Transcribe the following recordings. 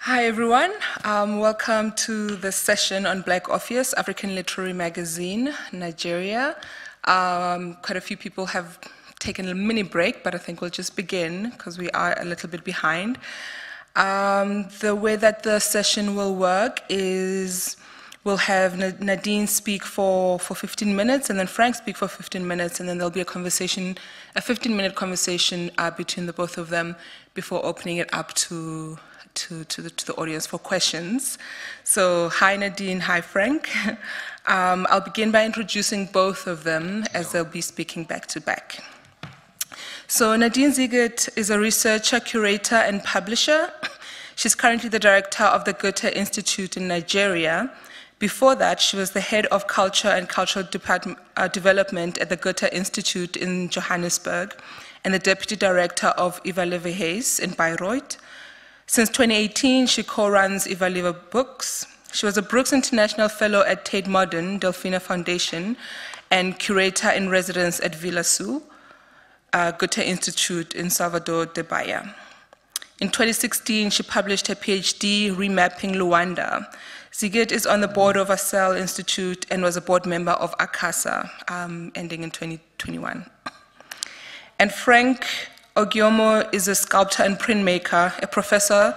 Hi everyone, welcome to the session on Black Orpheus, African Literary Magazine, Nigeria. Quite a few people have taken a mini break, but I think we'll just begin because we are a little bit behind. The way that the session will work is we'll have Nadine speak for 15 minutes and then Frank speak for 15 minutes, and then there'll be a 15-minute conversation between the both of them before opening it up to the audience for questions. So hi Nadine, hi Frank. I'll begin by introducing both of them as they'll be speaking back to back. So Nadine Siegert is a researcher, curator, and publisher. She's currently the director of the Goethe Institute in Nigeria. Before that, she was the head of culture and cultural development at the Goethe Institute in Johannesburg and the deputy director of Eva Leeuwenhuis in Bayreuth. Since 2018, she co-runs Eva Leeuwenhuis Books. She was a Brooks International Fellow at Tate Modern, Delphina Foundation, and curator in residence at Villa Sul, Goethe Institute in Salvador de Bahia. In 2016, she published her PhD, Remapping Luanda. Siegert is on the board of ASEL Institute and was a board member of ACASA, ending in 2021. And Frank Ugiomoh is a sculptor and printmaker, a professor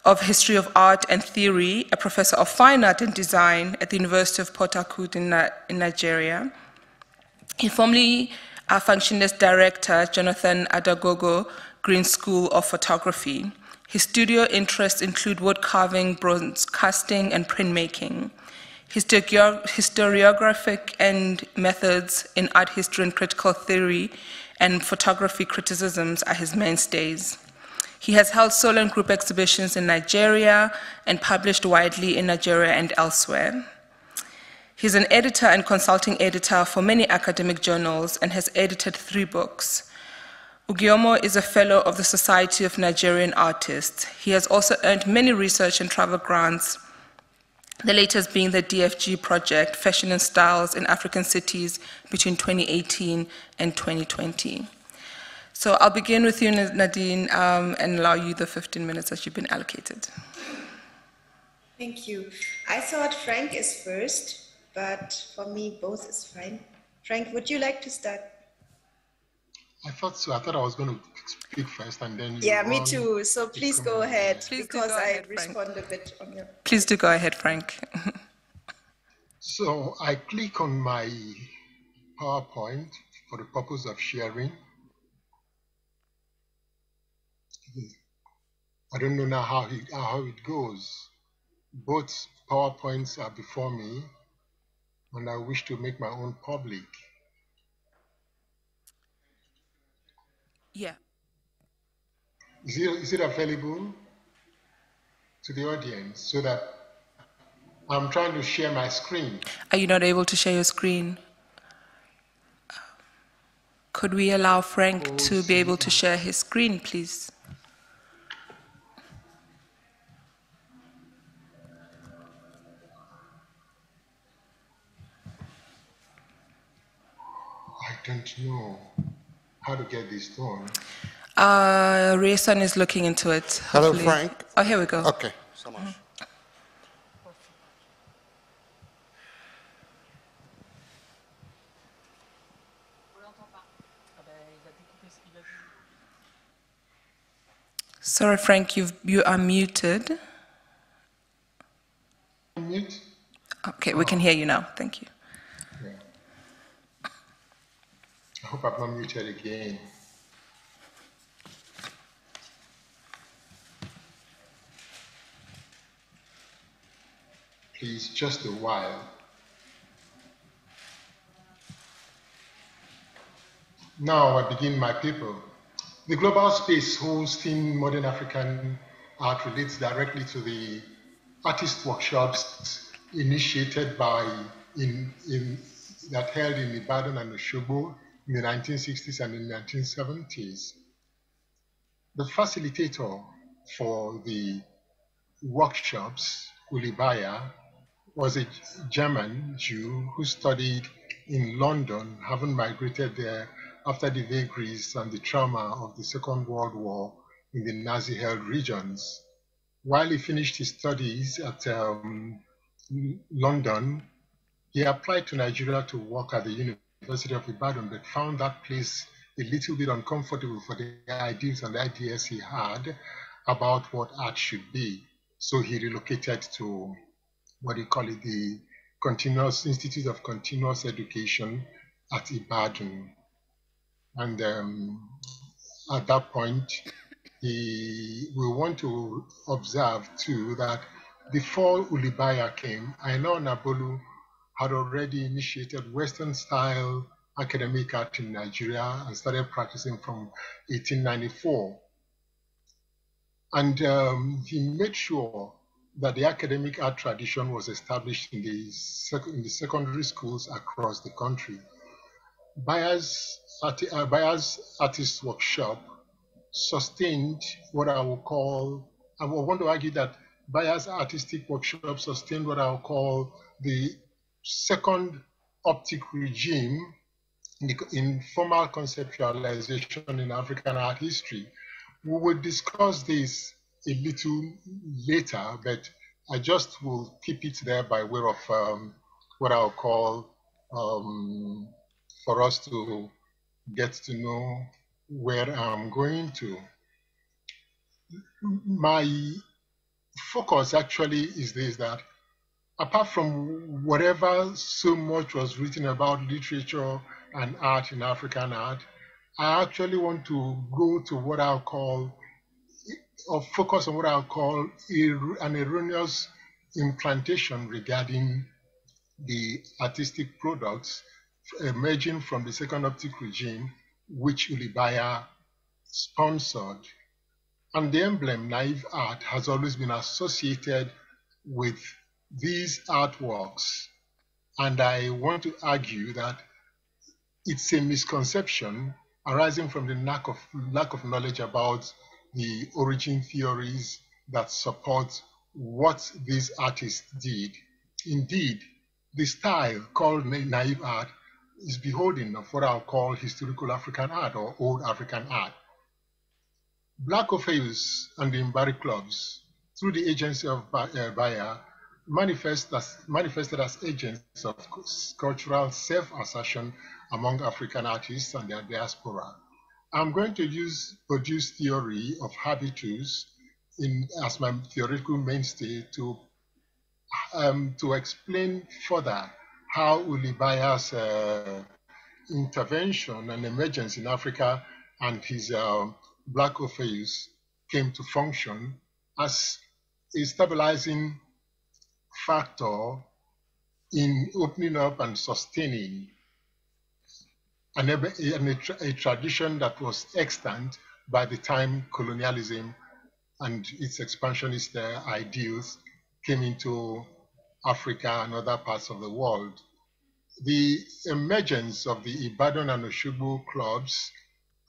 of history of art and theory, a professor of fine art and design at the University of Port Harcourt in Nigeria. He formerly functioned as director, Jonathan Adagogo Green School of Photography. His studio interests include wood carving, bronze casting, and printmaking. His historiographic and methods in art history and critical theory and photography criticisms are his mainstays. He has held solo and group exhibitions in Nigeria and published widely in Nigeria and elsewhere. He's an editor and consulting editor for many academic journals and has edited 3 books. Ugiomoh is a fellow of the Society of Nigerian Artists. He has also earned many research and travel grants, the latest being the DFG project, Fashion and Styles in African Cities between 2018 and 2020. So I'll begin with you, Nadine, and allow you the 15 minutes that you've been allocated. Thank you. I thought Frank is first, but for me, both is fine. Frank, would you like to start? I thought so. I thought I was going to speak first and then you. Yeah, me too. So please go ahead, because I Frank. respond a bit on your. Please do go ahead, Frank. So I click on my PowerPoint for the purpose of sharing. I don't know now how it goes. Both PowerPoints are before me, and I wish to make my own public. Yeah. Is it available to the audience so that I'm trying to share my screen? Are you not able to share your screen? Could we allow Frank to be able to share his screen, please? I don't know how to get this done. Riason is looking into it. Hello, hopefully. Frank. Oh, here we go. Okay, so much. Sorry, Frank, you are muted. Mute? Okay, we can hear you now. Thank you. Yeah. I hope I'm not muted again. Please, just a while. Now I begin my paper. The global space hosting modern African art relates directly to the artist workshops initiated by that held in Ibadan and Osogbo in the 1960s and in the 1970s. The facilitator for the workshops, Ulibaya, was a German Jew who studied in London, having migrated there after the vagaries and the trauma of the Second World War in the Nazi-held regions. While he finished his studies at London, he applied to Nigeria to work at the University of Ibadan, but found that place a little bit uncomfortable for the ideals and the ideas he had about what art should be. So he relocated to what they call it, the Institute of Continuous Education at Ibadan. And at that point, we want to observe too that before Ulibaya came, Aina Nabolu had already initiated Western-style academic art in Nigeria and started practicing from 1894. And he made sure that the academic art tradition was established in the secondary schools across the country. Bayer's Artist Workshop sustained what I will call, I want to argue that Bayer's Artistic Workshop sustained what I will call the second optic regime in formal conceptualization in African art history. We will discuss this a little later, but I just will keep it there by way of what I'll call for us to get to know where I'm going to. My focus actually is this, that apart from whatever so much was written about literature and art in African art, I actually want to go to what I'll call, or focus on what I'll call an erroneous implantation regarding the artistic products emerging from the second optic regime, which Ulibaya sponsored. And the emblem naive art has always been associated with these artworks. And I want to argue that it's a misconception arising from the lack of knowledge about the origin theories that support what these artists did. Indeed, the style called naive art is beholden of what I'll call historical African art or old African art. Black Orpheus and the Mbari clubs, through the agency of Bayer, manifested as agents of cultural self-assertion among African artists and their diaspora. I'm going to produce theory of habitus as my theoretical mainstay to explain further how Ulibaya's intervention and emergence in Africa and his Black Orpheus came to function as a stabilizing factor in opening up and sustaining a tradition that was extant by the time colonialism and its expansionist ideals came into Africa and other parts of the world. The emergence of the Ibadan and Osogbo clubs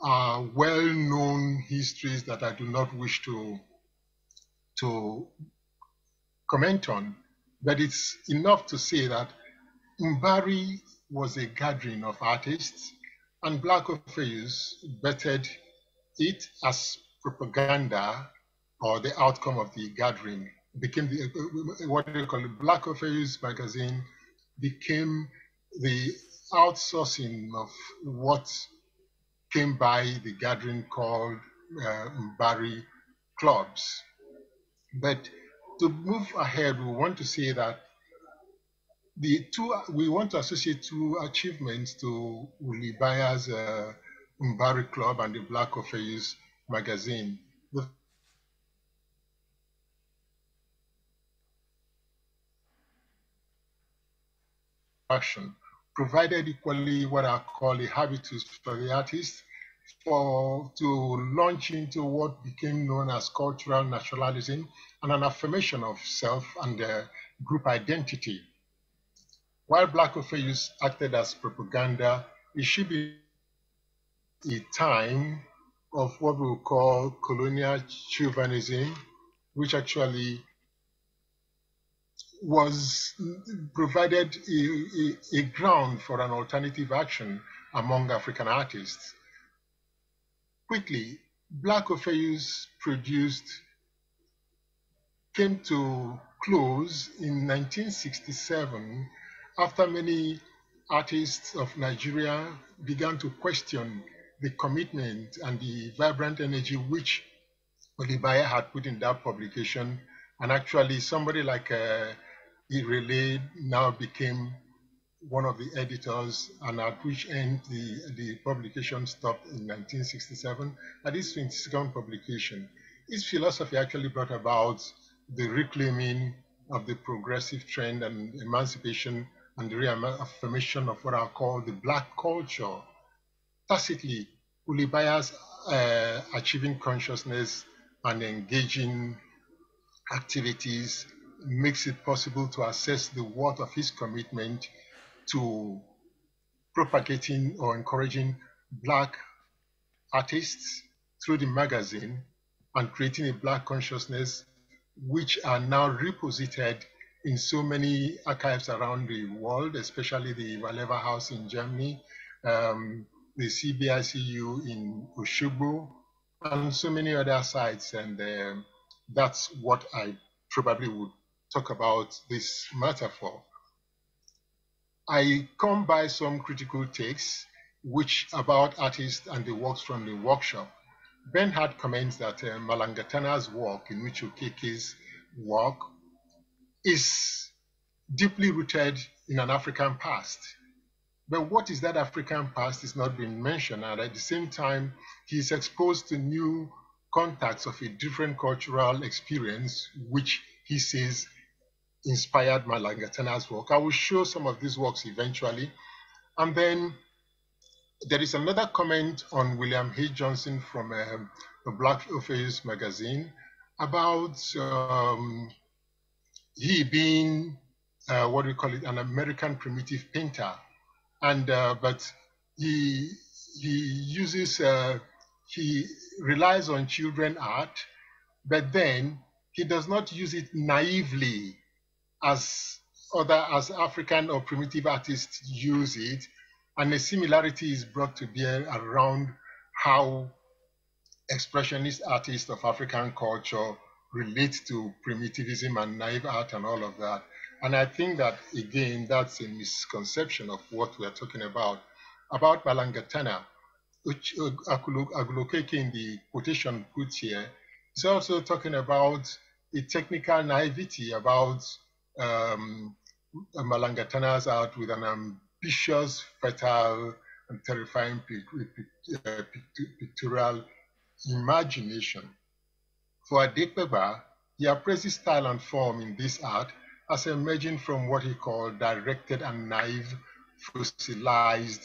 are well-known histories that I do not wish to comment on, but it's enough to say that Mbari was a gathering of artists, and Black Orpheus bettered it as propaganda, or the outcome of the gathering became what they call the Black Orpheus magazine became the outsourcing of what came by the gathering called Mbari clubs. But to move ahead, we want to say that we want to associate two achievements to Ulibaya's Mbari Club and the Black Orpheus magazine. The action provided equally what I call a habitus for the artist to launch into what became known as cultural nationalism and an affirmation of self and group identity. While Black Orpheus acted as propaganda, it should be a time of what we call colonial chauvinism, which actually provided a ground for an alternative action among African artists. Quickly, Black Orpheus produced came to close in 1967 after many artists of Nigeria began to question the commitment and the vibrant energy which Olibaya had put in that publication. And actually somebody like Irele now became one of the editors, and at which end the publication stopped in 1967. At this 22nd publication, his philosophy actually brought about the reclaiming of the progressive trend and emancipation and the reaffirmation of what I call the Black culture. Tacitly, Ulibaya's achieving consciousness and engaging activities makes it possible to assess the worth of his commitment to propagating or encouraging Black artists through the magazine and creating a Black consciousness, which are now reposited in so many archives around the world, especially the Waleva House in Germany, the CBICU in Osogbo, and so many other sites. And that's what I probably would talk about this matter for. I come by some critical takes which about artists and the works from the workshop. Bernhard comments that Malangatana's work, in which Okeke's work, is deeply rooted in an African past. But what is that African past is not being mentioned, and at the same time, he is exposed to new contacts of a different cultural experience, which he says inspired Malangatana's work. I will show some of these works eventually. And then there is another comment on William H. Johnson from the Black Orpheus magazine about he being, what do we call it, an American primitive painter. And but he uses, he relies on children art, but then he does not use it naively as African or primitive artists use it, and a similarity is brought to bear around how expressionist artists of African culture relate to primitivism and naive art and all of that. And I think that, again, that's a misconception of what we're talking about. About Malangatana, which Agulokeke in the quotation put here, is also talking about a technical naivety about Malangatana's art with an ambitious, fertile, and terrifying pictorial imagination. For Adekbeba, he appraises style and form in this art as emerging from what he called directed and naive, fossilized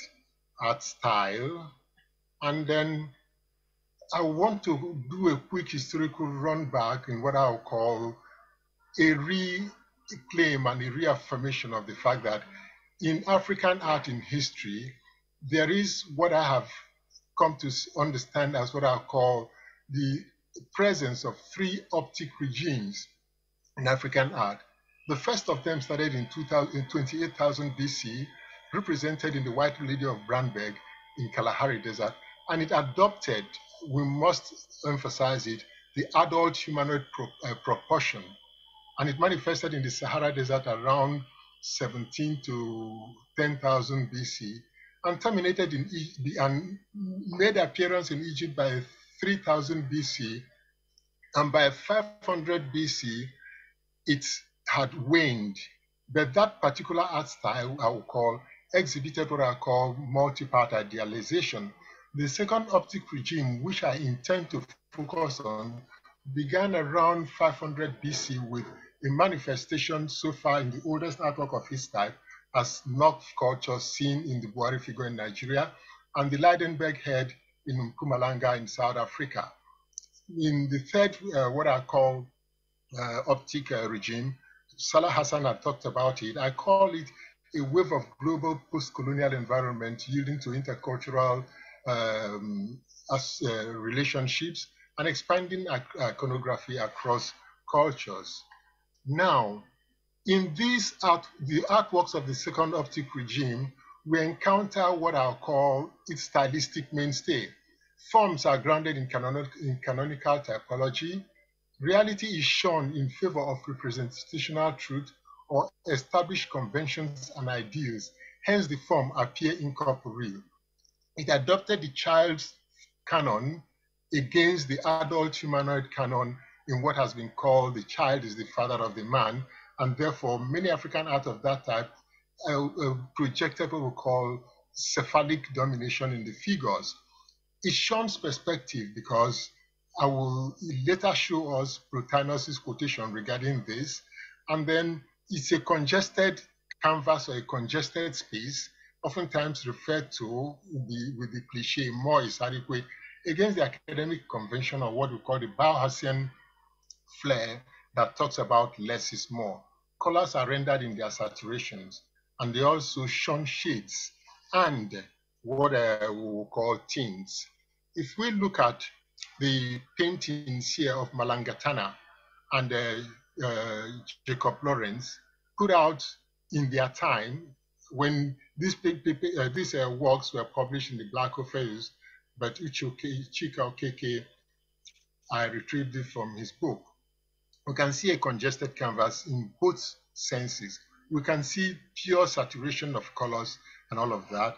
art style. And then I want to do a quick historical run back in what I'll call a reclaim and a reaffirmation of the fact that in African art in history, there is what I have come to understand as what I'll call the presence of three optic regimes in African art. The first of them started in 28,000 BC, represented in the White Lady of Brandberg in Kalahari Desert, and it adopted, we must emphasize it, the adult humanoid proportion. And it manifested in the Sahara Desert around 17 to 10,000 BC, and terminated in and made appearance in Egypt by 3000 BC, and by 500 BC, it had waned. But that particular art style, I will call, exhibited what I call multi-part idealization. The second optic regime, which I intend to focus on, began around 500 BC with a manifestation so far in the oldest artwork of his type as Nok culture seen in the Buhari figure in Nigeria and the Leidenberg head in Mpumalanga in South Africa. In the third, what I call optic regime, Salah Hassan had talked about it. I call it a wave of global post-colonial environment yielding to intercultural relationships and expanding iconography across cultures. Now, in these the artworks of the second optic regime, we encounter what I'll call its stylistic mainstay. Forms are grounded in canonical typology, reality is shown in favor of representational truth or established conventions and ideals, hence the form appear incorporeal. It adopted the child's canon against the adult humanoid canon in what has been called the child is the father of the man, and therefore many African art of that type projected what we call cephalic domination in the figures. It shuns perspective because I will later show us Plotinus's quotation regarding this, and then it's a congested canvas or a congested space, oftentimes referred to with the cliche more is adequate, against the academic convention of what we call the Bauhasian flair that talks about less is more. Colors are rendered in their saturations, and they also shun shades and what we will call tints. If we look at the paintings here of Malangatana and Jacob Lawrence, put out in their time when these works were published in the Black Orpheus, but Chika Okeke, I retrieved it from his book. We can see a congested canvas in both senses. We can see pure saturation of colors and all of that.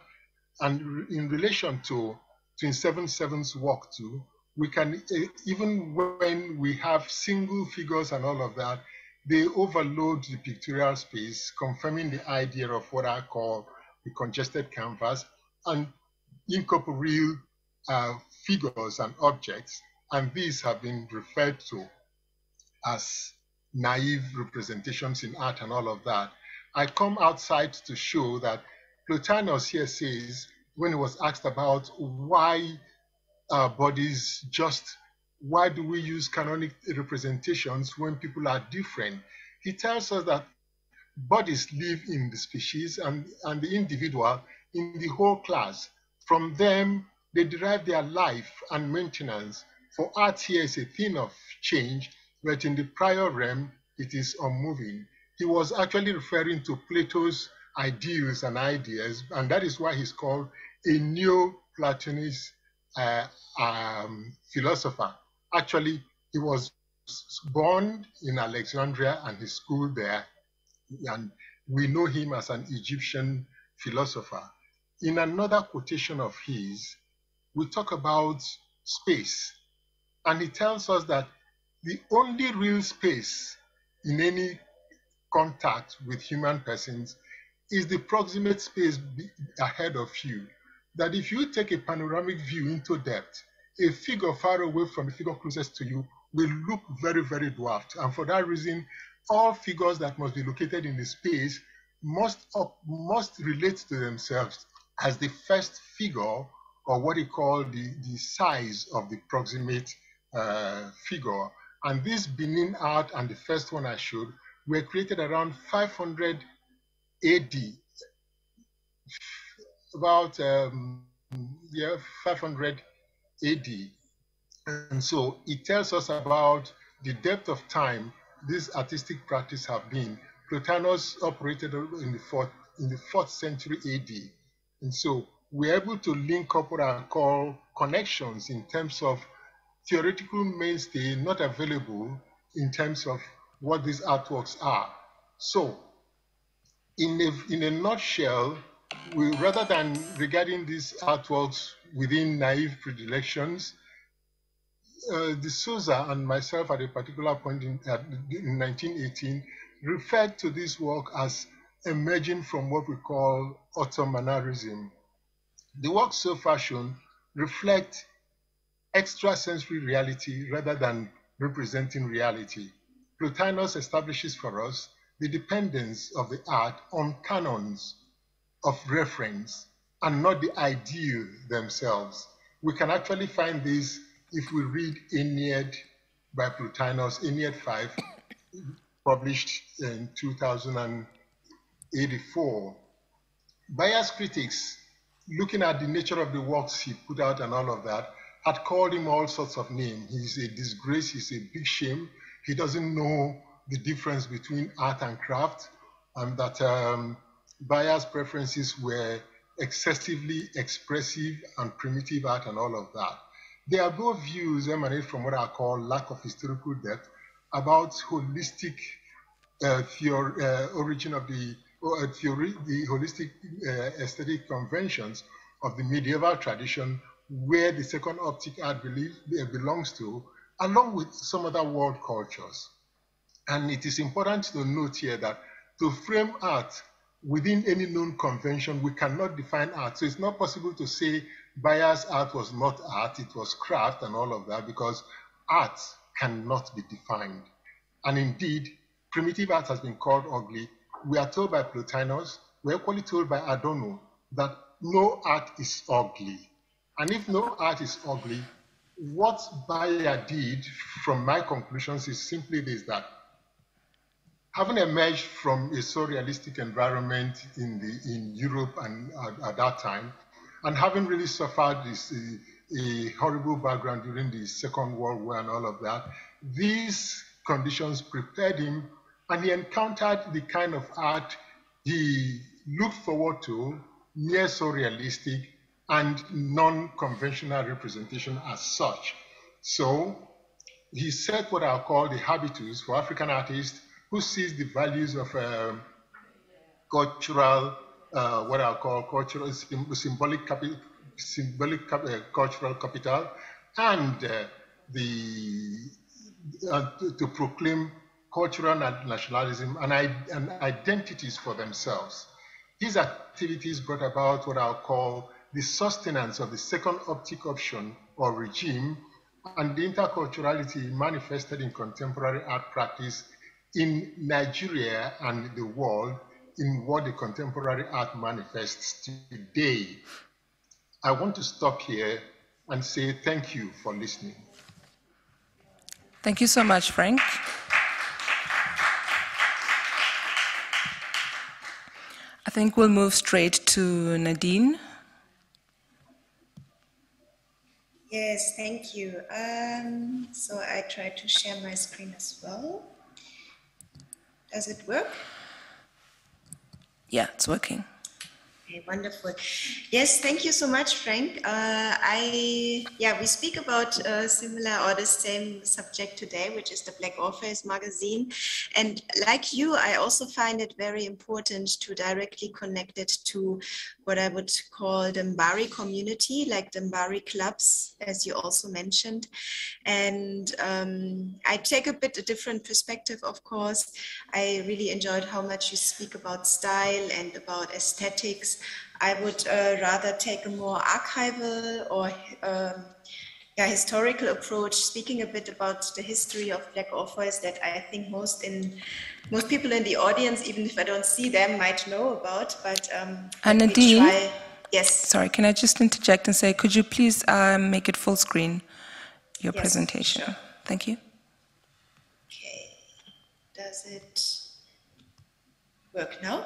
And in relation to 27/7's work too, we can, even when we have single figures and all of that, they overload the pictorial space, confirming the idea of what I call the congested canvas and incorporeal figures and objects. And these have been referred to as naive representations in art and all of that. I come outside to show that Plotinus here says, when he was asked about why bodies why do we use canonic representations when people are different? He tells us that bodies live in the species and the individual in the whole class. From them, they derive their life and maintenance. For art here is a thing of change, but in the prior realm, it is unmoving. He was actually referring to Plato's ideals and ideas, and that is why he's called a Neo-Platonist philosopher. Actually, he was born in Alexandria and he schooled there, and we know him as an Egyptian philosopher. In another quotation of his, we talk about space, and he tells us that the only real space in any contact with human persons is the proximate space ahead of you. That if you take a panoramic view into depth, a figure far away from the figure closest to you will look very, very dwarfed. And for that reason, all figures that must be located in the space must relate to themselves as the first figure, or what he called the size of the proximate figure. And this Benin art and the first one I showed were created around 500 AD, about 500 AD. And so it tells us about the depth of time this artistic practice have been. Plotinus operated in the 4th century AD. And so we're able to link up what I call connections in terms of theoretical mainstay not available in terms of what these artworks are. So in a nutshell, rather than regarding these artworks within naive predilections, de Souza and myself at a particular point in 1918 referred to this work as emerging from what we call automannerism. The works so far shown reflect extrasensory reality rather than representing reality. Plotinus establishes for us the dependence of the art on canons of reference and not the ideal themselves. We can actually find this if we read Aeneid by Plotinus, Aeneid 5, published in 2084. Biased critics, looking at the nature of the works he put out and all of that, had called him all sorts of names. He's a disgrace, he's a big shame. He doesn't know the difference between art and craft, and that biased preferences were excessively expressive and primitive art and all of that. Their both views emanate from what I call lack of historical depth about holistic origin of the theory, the holistic aesthetic conventions of the medieval tradition, where the second optic art belongs to, along with some other world cultures. And it is important to note here that to frame art within any known convention, we cannot define art. So it's not possible to say Bayer's art was not art, it was craft and all of that, because art cannot be defined. And indeed, primitive art has been called ugly. We are told by Plotinus, we're equally told by Adorno, that no art is ugly. And if no art is ugly, what Bayer did, from my conclusions, is simply this, that having emerged from a surrealistic environment in Europe and at that time, and having really suffered a horrible background during the Second World War and all of that, these conditions prepared him, and he encountered the kind of art he looked forward to, near surrealistic and non-conventional representation as such. So he set what I'll call the habitus for African artists who sees the values of cultural, what I'll call cultural, symbolic cultural capital, and to proclaim cultural nationalism and identities for themselves. These activities brought about what I'll call the sustenance of the second optic option or regime, and the interculturality manifested in contemporary art practice in Nigeria and the world in what the contemporary art manifests today. I want to stop here and say thank you for listening. Thank you so much, Frank. I think we'll move straight to Nadine. Yes, thank you. So I try to share my screen as well. Does it work? Yeah, it's working. Okay, wonderful. Yes, thank you so much, Frank. We speak about similar or the same subject today, which is the Black Orpheus magazine. And like you, I also find it very important to directly connect it to what I would call the Mbari community, like the Mbari clubs, as you also mentioned. And I take a bit a different perspective, of course. I really enjoyed how much you speak about style and about aesthetics. I would rather take a more archival or historical approach, speaking a bit about the history of Black Orpheus that I think most people in the audience, even if I don't see them, might know about. But Nadine, yes. Sorry, can I just interject and say, could you please make it full screen, your presentation? Sure. Thank you. Okay. Does it work now?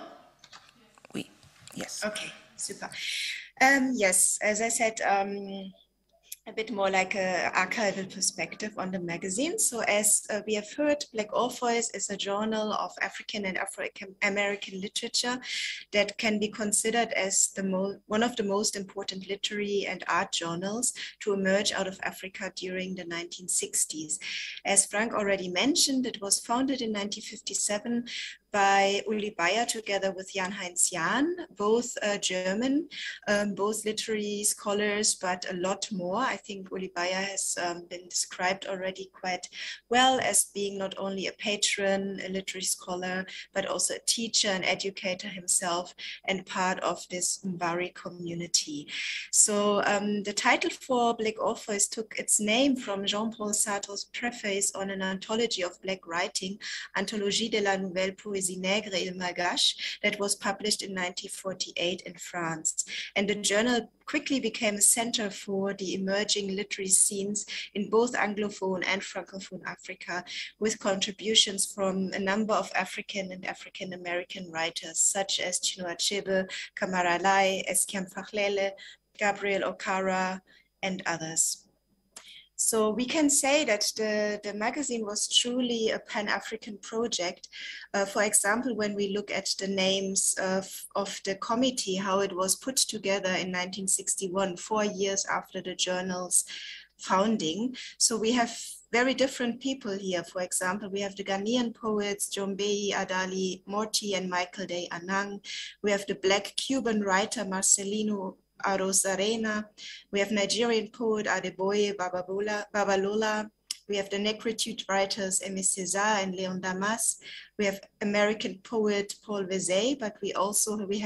Yes. Okay, super. Yes, as I said, a bit more like an archival perspective on the magazine. So as we have heard, Black Orpheus is a journal of African and Afro-American literature that can be considered as one of the most important literary and art journals to emerge out of Africa during the 1960s. As Frank already mentioned, it was founded in 1957 by Uli Bayer together with Jan-Heinz Jahn, both German, both literary scholars, but a lot more. I think Uli Bayer has been described already quite well as being not only a patron, a literary scholar, but also a teacher and educator himself and part of this Mbari community. So the title for Black Orpheus took its name from Jean-Paul Sartre's preface on an anthology of Black writing, Anthologie de la Nouvelle Poésie Nègre et Malgache, that was published in 1948 in France. And the journal quickly became a center for the emerging literary scenes in both Anglophone and Francophone Africa, with contributions from a number of African and African American writers, such as Chinua Achebe, Kamara Lai, Eskiam Fakhlele, Gabriel Okara, and others. So we can say that the magazine was truly a Pan-African project. For example, when we look at the names of the committee, how it was put together in 1961, 4 years after the journal's founding. So we have very different people here. For example, we have the Ghanaian poets, Jombei Adali Morty and Michael Day Anang. We have the Black Cuban writer, Marcelino Arozarena. We have Nigerian poet Adeboye Babalola. We have the Negritude writers, Aimé César and Leon Damas. We have American poet Paul Vesey, but we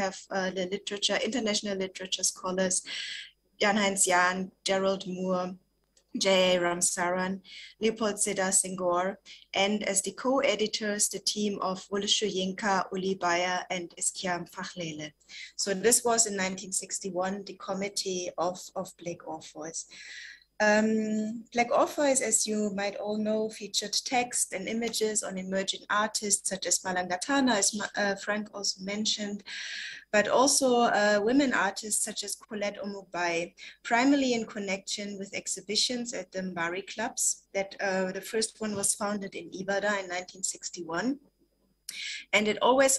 have the international literature scholars, Jan-Heinz Jahn, Gerald Moore, J. Ramsaran, Leopold Sedar Senghor, and as the co-editors, the team of Wole Soyinka, Uli Bayer, and Eskiam Fachlele. So this was in 1961, the committee of Black Orpheus. Black Orpheus, as you might all know, featured text and images on emerging artists such as Malangatana, as Frank also mentioned, but also women artists such as Colette Omubai, primarily in connection with exhibitions at the Mbari clubs. That the first one was founded in Ibadan in 1961. And it always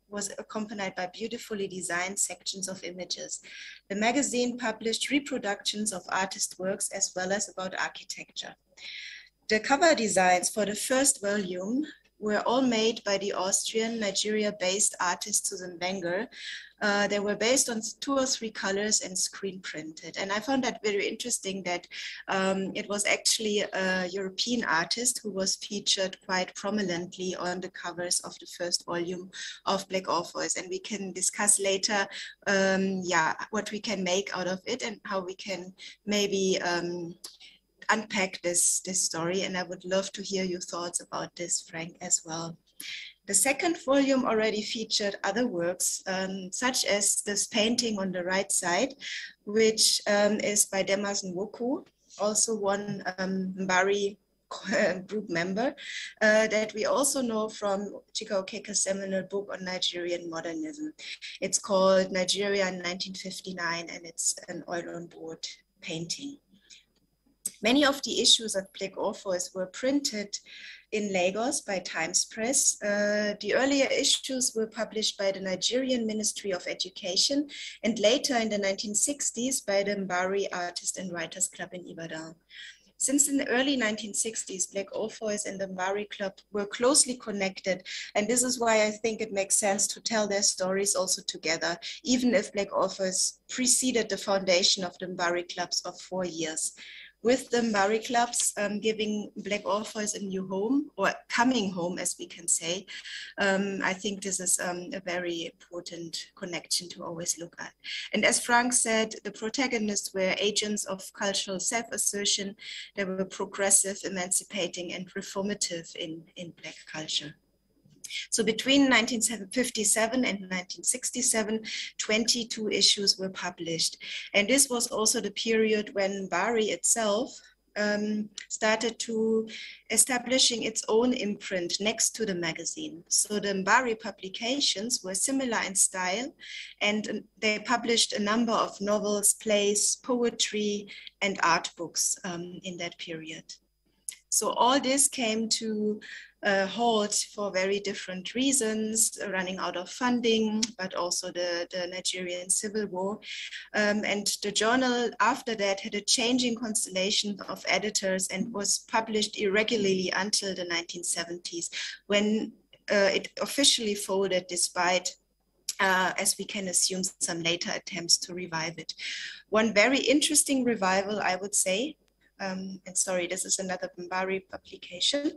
was accompanied by beautifully designed sections of images. The magazine published reproductions of artist works as well as about architecture. The cover designs for the first volume were all made by the Austrian, Nigeria-based artist Susan Wenger. They were based on 2 or 3 colors and screen printed. And I found that very interesting that it was actually a European artist who was featured quite prominently on the covers of the first volume of Black Orpheus. And we can discuss later, what we can make out of it and how we can maybe unpack this story. And I would love to hear your thoughts about this, Frank, as well. The second volume already featured other works, such as this painting on the right side, which is by Demas Nwoku, also one Mbari group member, that we also know from Chika Okeka's seminal book on Nigerian modernism. It's called Nigeria in 1959, and it's an oil-on-board painting. Many of the issues of Black Orpheus were printed in Lagos by Times Press. The earlier issues were published by the Nigerian Ministry of Education and later in the 1960s by the Mbari Artists and Writers Club in Ibadan. Since in the early 1960s, Black Orpheus and the Mbari Club were closely connected, and this is why I think it makes sense to tell their stories also together, even if Black Orpheus preceded the foundation of the Mbari Clubs of 4 years. With the Mbari clubs giving Black Orpheus a new home, or coming home, as we can say, I think this is a very important connection to always look at. And as Frank said, the protagonists were agents of cultural self-assertion. They were progressive, emancipating, and reformative in Black culture. So between 1957 and 1967, 22 issues were published. And this was also the period when Mbari itself started to establishing its own imprint next to the magazine. So the Mbari publications were similar in style, and they published a number of novels, plays, poetry, and art books in that period. So all this came to a halt for very different reasons, running out of funding, but also the Nigerian civil war. And the journal after that had a changing constellation of editors and was published irregularly until the 1970s, when it officially folded despite as we can assume, some later attempts to revive it. One very interesting revival, I would say, and sorry, this is another Mbari publication.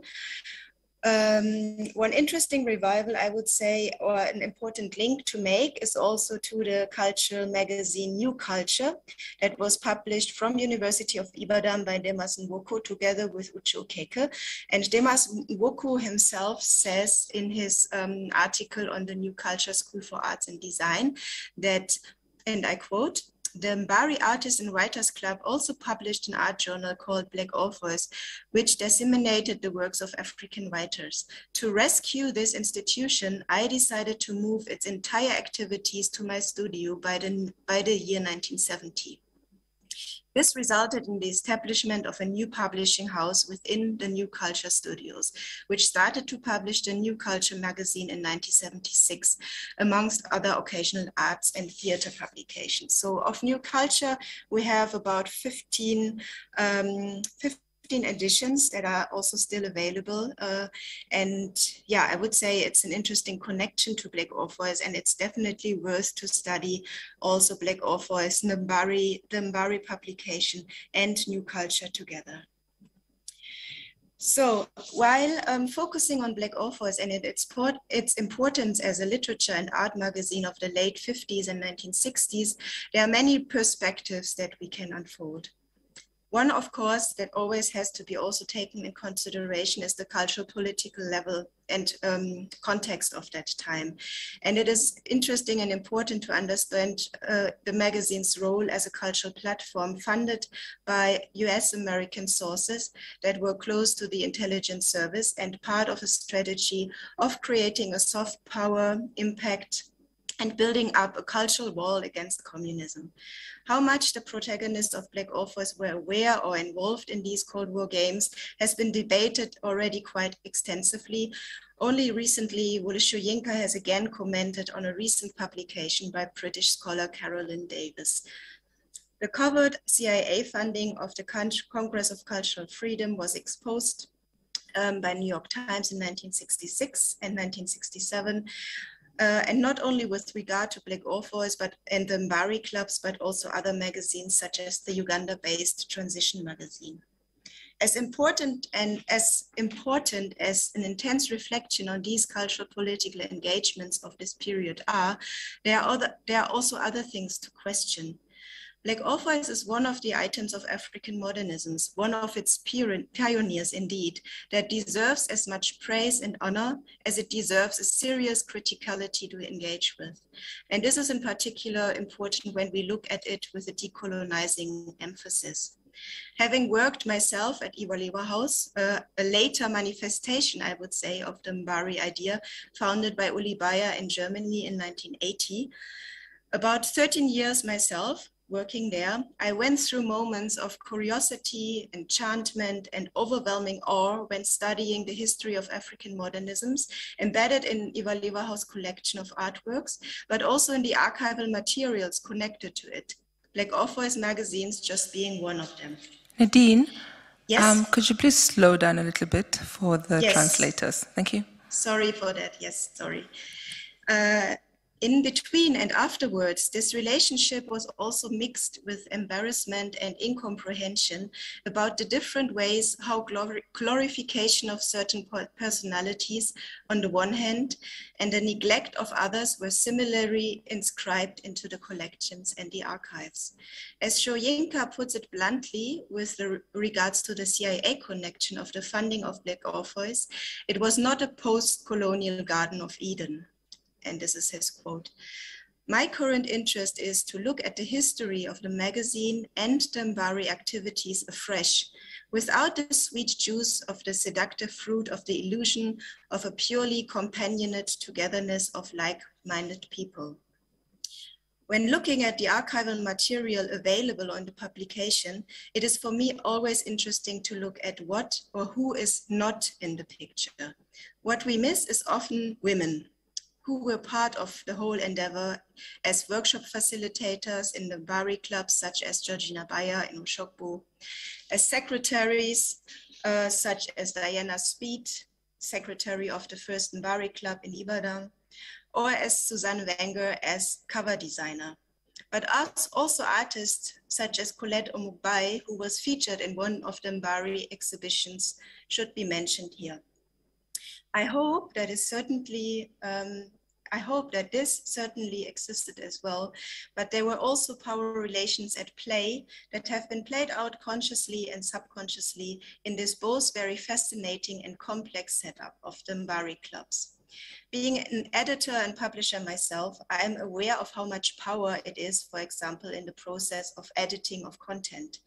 One interesting revival, I would say, or an important link to make, is also to the cultural magazine New Culture that was published from University of Ibadan by Demas Nwoku together with Uche Okeke. And Demas Nwoku himself says in his article on the New Culture School for Arts and Design that, and I quote, "The Mbari Artists and Writers Club also published an art journal called Black Orpheus, which disseminated the works of African writers. To rescue this institution, I decided to move its entire activities to my studio by the year 1970. This resulted in the establishment of a new publishing house within the New Culture Studios, which started to publish the New Culture magazine in 1976, amongst other occasional arts and theater publications. So of New Culture, we have about 15 15 editions that are also still available. And yeah, I would say it's an interesting connection to Black authors, and it's definitely worth to study also Black authors, the Mbari publication and New Culture together. So while focusing on Black authors and its importance as a literature and art magazine of the late 50s and 1960s, there are many perspectives that we can unfold. One, of course, that always has to be also taken in consideration is the cultural political level and context of that time. And it is interesting and important to understand the magazine's role as a cultural platform funded by US American sources that were close to the intelligence service and part of a strategy of creating a soft power impact and building up a cultural wall against communism. How much the protagonists of Black authors were aware or involved in these Cold War games has been debated already quite extensively. Only recently, Wole Soyinka has again commented on a recent publication by British scholar Carolyn Davis. The covert CIA funding of the Congress of Cultural Freedom was exposed by New York Times in 1966 and 1967. And not only with regard to Black authors and the Mbari clubs, but also other magazines such as the Uganda-based Transition magazine. As important as an intense reflection on these cultural political engagements of this period are, there are also other things to question. Black authors is one of the items of African modernisms, one of its pioneers indeed, that deserves as much praise and honor as it deserves a serious criticality to engage with. And this is in particular important when we look at it with a decolonizing emphasis. Having worked myself at Iwalewa House, a later manifestation, I would say, of the Mbari idea, founded by Uli Bayer in Germany in 1980, about 13 years myself, working there, I went through moments of curiosity, enchantment, and overwhelming awe when studying the history of African modernisms, embedded in Iwalewa House collection of artworks, but also in the archival materials connected to it. Black authors magazines just being one of them. Nadine, yes? Could you please slow down a little bit for the yes. translators? Thank you. Sorry for that, yes, sorry. In between and afterwards, this relationship was also mixed with embarrassment and incomprehension about the different ways how glorification of certain personalities on the one hand and the neglect of others were similarly inscribed into the collections and the archives. As Soyinka puts it bluntly with regards to the CIA connection of the funding of Black authors, it was not a post-colonial Garden of Eden. And this is his quote. My current interest is to look at the history of the magazine and the Mbari activities afresh, without the sweet juice of the seductive fruit of the illusion of a purely companionate togetherness of like-minded people. When looking at the archival material available on the publication, it is for me always interesting to look at what or who is not in the picture. What we miss is often women, who were part of the whole endeavor as workshop facilitators in the Mbari clubs, such as Georgina Bayer in Oshogbo, as secretaries, such as Diana Speed, secretary of the first Mbari club in Ibadan, or as Suzanne Wenger as cover designer. But also artists such as Colette Omugbai, who was featured in one of the Mbari exhibitions, should be mentioned here. I hope that this certainly existed as well, but there were also power relations at play that have been played out consciously and subconsciously in this both very fascinating and complex setup of the Mbari clubs. Being an editor and publisher myself, I am aware of how much power it is, for example, in the process of editing of content.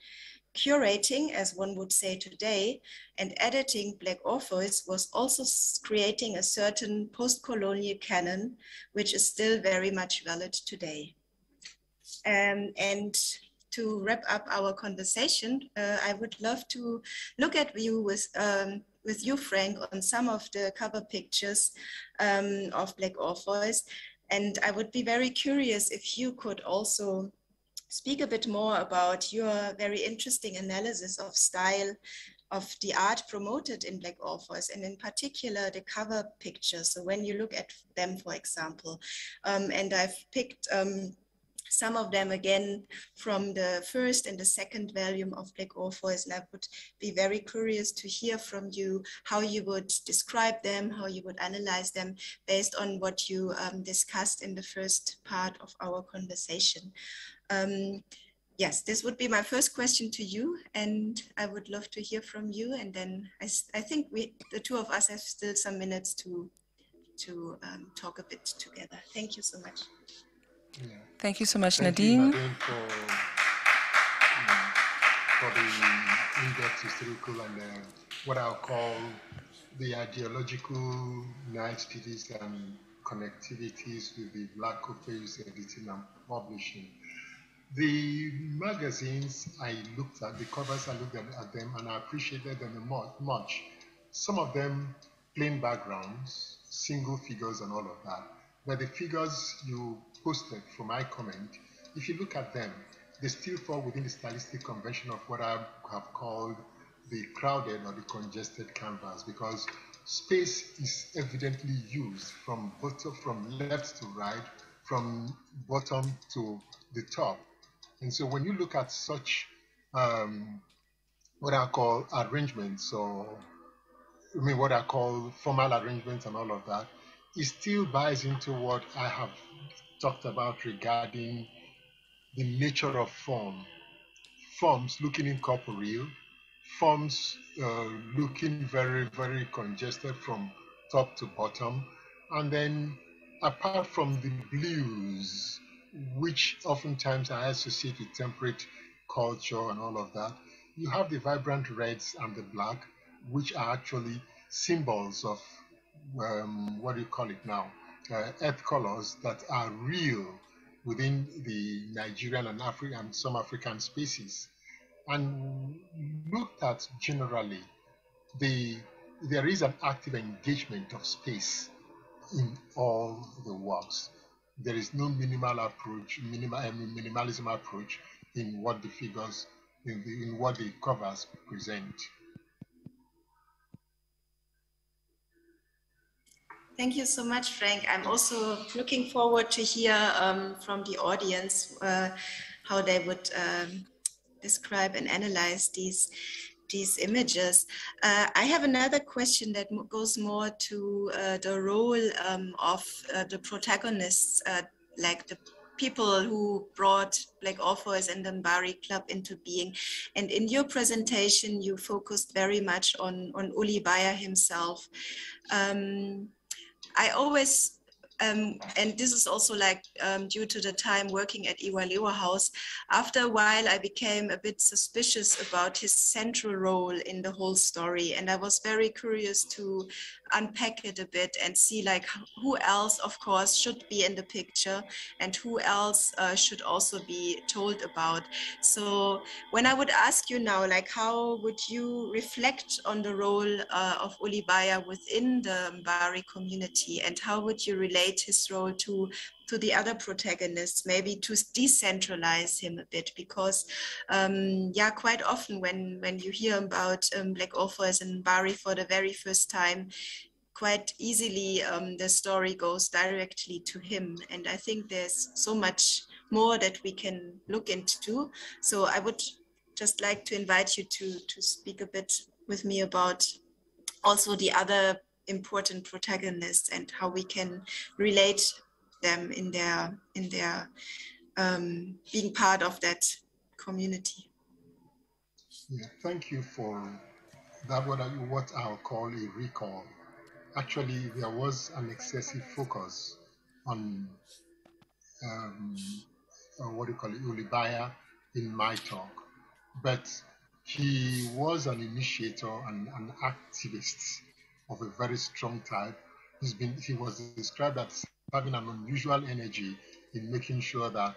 Curating, as one would say today, and editing Black authors was also creating a certain post-colonial canon, which is still very much valid today. And to wrap up our conversation, I would love to look at you with you, Frank, on some of the cover pictures of Black authors. And I would be very curious if you could also speak a bit more about your very interesting analysis of style the art promoted in Black authors, and in particular the cover pictures. So when you look at them, for example, and I've picked some of them again from the first and the second volume of Black Orpheus, and I would be very curious to hear from you how you would describe them, how you would analyze them based on what you discussed in the first part of our conversation. Yes, this would be my first question to you, and I would love to hear from you. And then I think the two of us have still some minutes to talk a bit together. Thank you so much. Yeah. Thank you so much, Thank Nadine. you, Nadine, for the in-depth historical and what I'll call the ideological niceties and connectivities with the Black Orpheus editing and publishing. The magazines I looked at, the covers I looked at them, and I appreciated them much. Some of them plain backgrounds, single figures and all of that. But the figures you posted for my comment, if you look at them, they still fall within the stylistic convention of what I have called the crowded or the congested canvas, because space is evidently used from left to right, from bottom to the top. And so when you look at such what I call arrangements, or what I call formal arrangements and all of that, it still buys into what I have talked about regarding the nature of forms looking incorporeal, forms looking very, very congested from top to bottom, and then apart from the blues, which oftentimes I associate with temperate culture and all of that, you have the vibrant reds and the black, which are actually symbols of what do you call it now, earth colors that are real within the Nigerian and some African species. And looked at generally, there is an active engagement of space in all the works. There is no minimalism approach in what the figures, in what the covers present. Thank you so much, Frank. I'm also looking forward to hear from the audience how they would describe and analyze these images. I have another question that goes more to the role of the protagonists, like the people who brought Black Orpheus and the Mbari Club into being. And in your presentation, you focused very much on Uli Bayer himself. I always, and this is also like due to the time working at Iwa House, after a while I became a bit suspicious about his central role in the whole story. And I was very curious to unpack it a bit and see like who else, of course, should be in the picture and who else should also be told about. So when I would ask you now, like how would you reflect on the role of Uli Bayer within the Mbari community, and how would you relate his role to the other protagonists, maybe to decentralize him a bit? Because yeah, quite often when you hear about Black Orpheus and Mbari for the very first time, quite easily the story goes directly to him. And I think there's so much more that we can look into. So I would just like to invite you to speak a bit with me about also the other important protagonists and how we can relate them in their being part of that community. Yeah, thank you for that. What I'll call a recall. Actually, there was an excessive focus on what do you call it, Uli Bayer in my talk, but he was an initiator and an activist of a very strong type. He was described as having an unusual energy in making sure that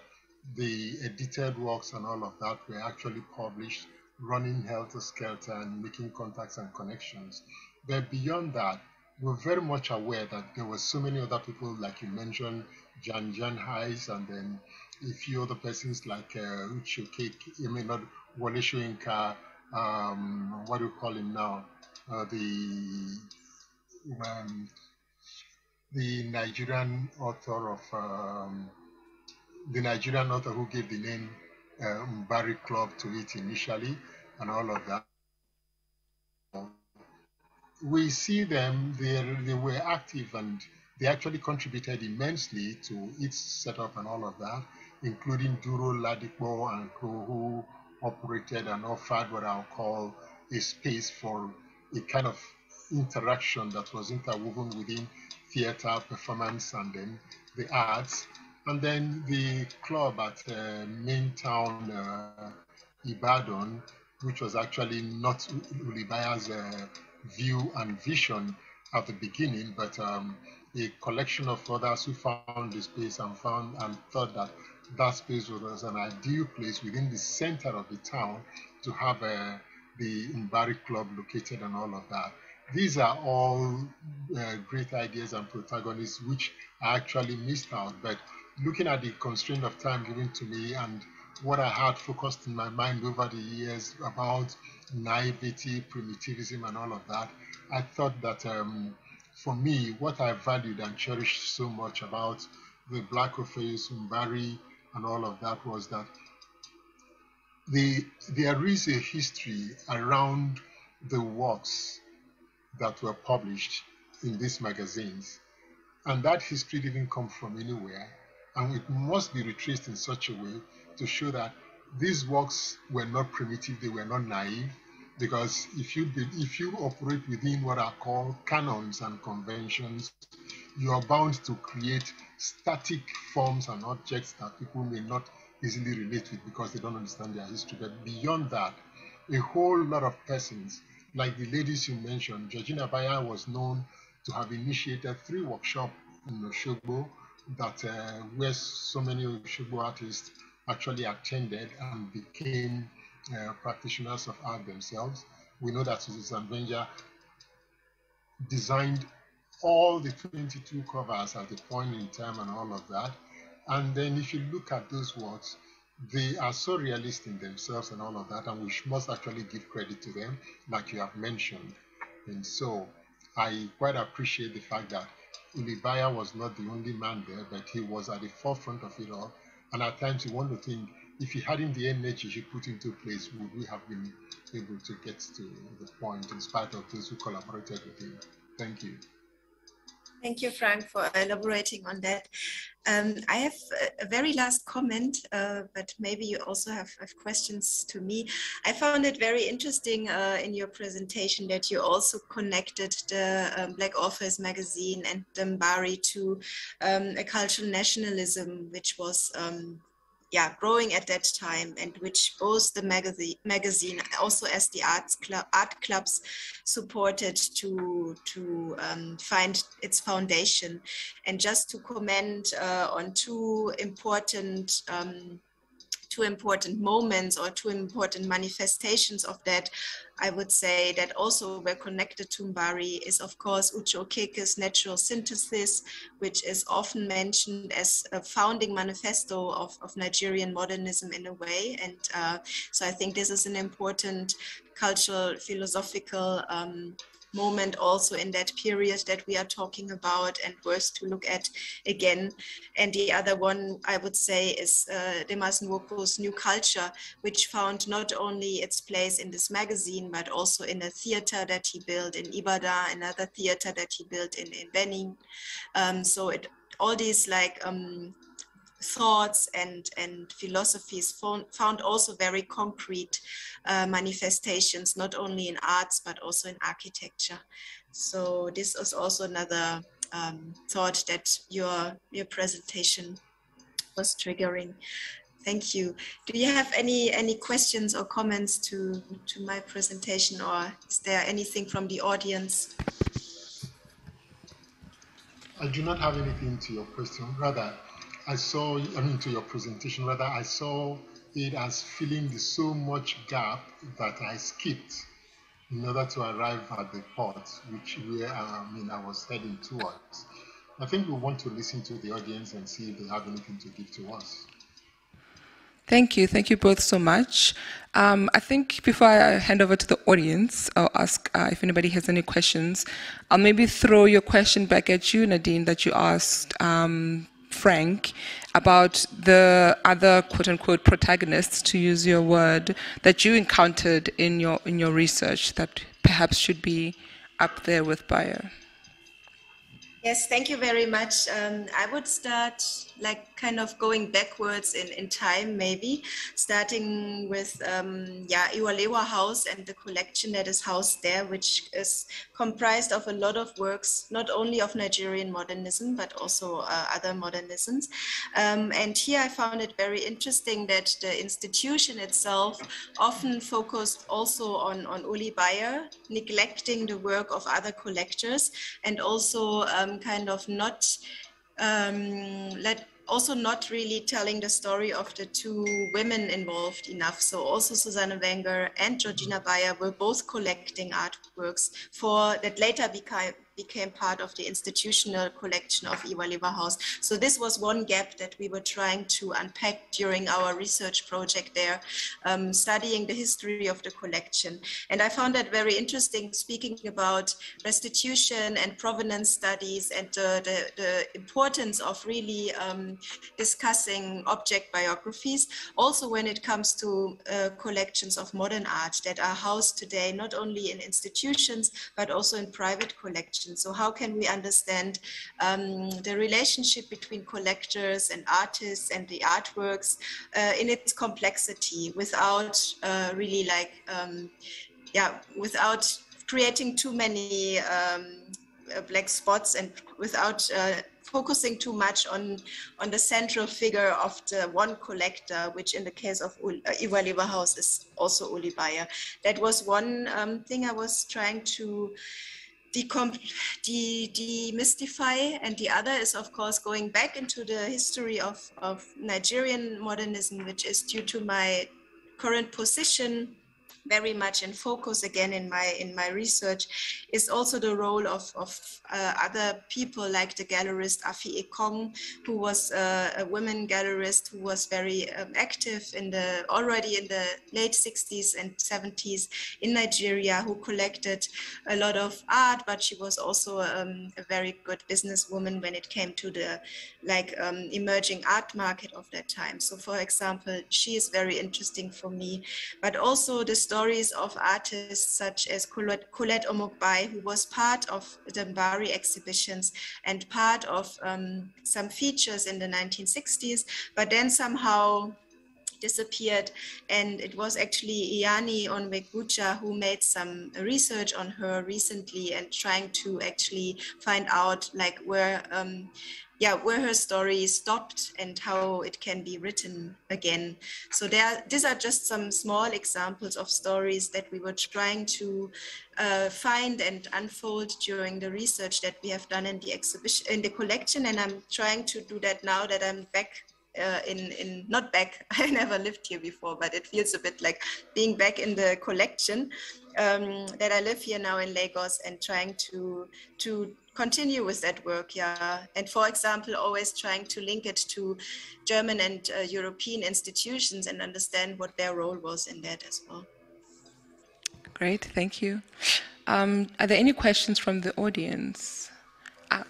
the edited works and all of that were actually published, running helter-skelter and making contacts and connections. But beyond that, we're very much aware that there were so many other people, like you mentioned, Jan Hayes, and then a few other persons like Uche Wole Soyinka, what do you call him now? The Nigerian author of the Nigerian author who gave the name Mbari Club to it initially, and all of that. We see them, they were active and they actually contributed immensely to its setup and all of that, including Duro Ladipo and co, who operated and offered what I'll call a space for a kind of interaction that was interwoven within theater, performance, and then the arts. And then the club at main town Ibadan, which was actually not Ulibaya's view and vision at the beginning, but a collection of others who found the space and thought that that space was an ideal place within the center of the town to have the Mbari Club located and all of that. These are all great ideas and protagonists which I actually missed out, but looking at the constraint of time given to me and what I had focused in my mind over the years about naivety, primitivism, and all of that, I thought that for me, what I valued and cherished so much about the Black Orpheus, Mbari, and all of that was that there is a history around the works that were published in these magazines. And that history didn't come from anywhere. And it must be retraced in such a way to show that these works were not primitive, they were not naive, because if you operate within what are called canons and conventions, you are bound to create static forms and objects that people may not easily relate with because they don't understand their history. But beyond that, a whole lot of persons, like the ladies you mentioned, Georgina Baya was known to have initiated 3 workshops in Oshogbo that where so many Oshogbo artists actually attended and became practitioners of art themselves. We know that Susan Benja designed all the 22 covers at the point in time and all of that. And then if you look at those works, they are so realist in themselves and all of that, and we must actually give credit to them, like you have mentioned. And so I quite appreciate the fact that Ulibaya was not the only man there, but he was at the forefront of it all. And at times you want to think, if he hadn't the energy he put into place, would we have been able to get to the point in spite of those who collaborated with him? Thank you. Thank you, Frank, for elaborating on that. I have a very last comment, but maybe you also have questions to me. I found it very interesting in your presentation that you also connected the Black Orpheus magazine and the Mbari to a cultural nationalism, which was growing at that time, and which both the magazine also as the art clubs supported to find its foundation. And just to comment on two important moments or 2 important manifestations of that, I would say that also were connected to Mbari is of course Uche Okeke's Natural Synthesis, which is often mentioned as a founding manifesto of Nigerian modernism in a way. And so I think this is an important cultural, philosophical moment also in that period that we are talking about and worth to look at again. And the other one I would say is Demas Nwoko's New Culture, which found not only its place in this magazine, but also in a theater that he built in Ibadan, another theater that he built in Benin. So all these like thoughts and philosophies found also very concrete manifestations, not only in arts, but also in architecture. So this is also another thought that your presentation was triggering. Thank you. Do you have any questions or comments to my presentation, or is there anything from the audience? I do not have anything to your question. Rather, to your presentation, rather, I saw it as filling the so much gap that I skipped in order to arrive at the part where I was heading towards. I think we want to listen to the audience and see if they have anything to give to us. Thank you both so much. I think before I hand over to the audience, I'll ask if anybody has any questions. I'll maybe throw your question back at you, Nadine, that you asked Frank about the other quote-unquote protagonists, to use your word, that you encountered in your research that perhaps should be up there with Bayer. Yes, thank you very much. I would start like kind of going backwards in time, maybe starting with Iwalewa House and the collection that is housed there, which is comprised of a lot of works, not only of Nigerian modernism, but also other modernisms. And here I found it very interesting that the institution itself often focused also on Uli Bayer, neglecting the work of other collectors, and also kind of not not really telling the story of the two women involved enough. So also Susanne Wenger and Georgina Bayer were both collecting artworks that later became part of the institutional collection of Iwalewa House. So this was one gap that we were trying to unpack during our research project there, studying the history of the collection. And I found that very interesting, speaking about restitution and provenance studies and the importance of really discussing object biographies, also when it comes to collections of modern art that are housed today, not only in institutions, but also in private collections. So how can we understand the relationship between collectors and artists and the artworks in its complexity, without really without creating too many black spots, and without focusing too much on the central figure of the one collector, which in the case of Iwalewa House is also Uli Bayer. That was one thing I was trying to demystify, and the other is of course going back into the history of Nigerian modernism, which is, due to my current position, very much in focus again in my research, is also the role of other people like the gallerist Afi Ekong, who was a women gallerist who was very active already in the late 60s and 70s in Nigeria, who collected a lot of art, but she was also a very good businesswoman when it came to the emerging art market of that time. So for example, she is very interesting for me, but also the stories of artists such as Colette Omokbai, who was part of the Mbari exhibitions and part of some features in the 1960s, but then somehow disappeared. And it was actually Iyani Onwegucha who made some research on her recently and trying to actually find out where her story stopped and how it can be written again. So these are just some small examples of stories that we were trying to find and unfold during the research that we have done in the exhibition, in the collection. And I'm trying to do that now that I'm back not back, I never lived here before, but it feels a bit like being back in the collection, that I live here now in Lagos, and trying to continue with that work, and for example, always trying to link it to German and European institutions and understand what their role was in that as well. Great, thank you. Are there any questions from the audience?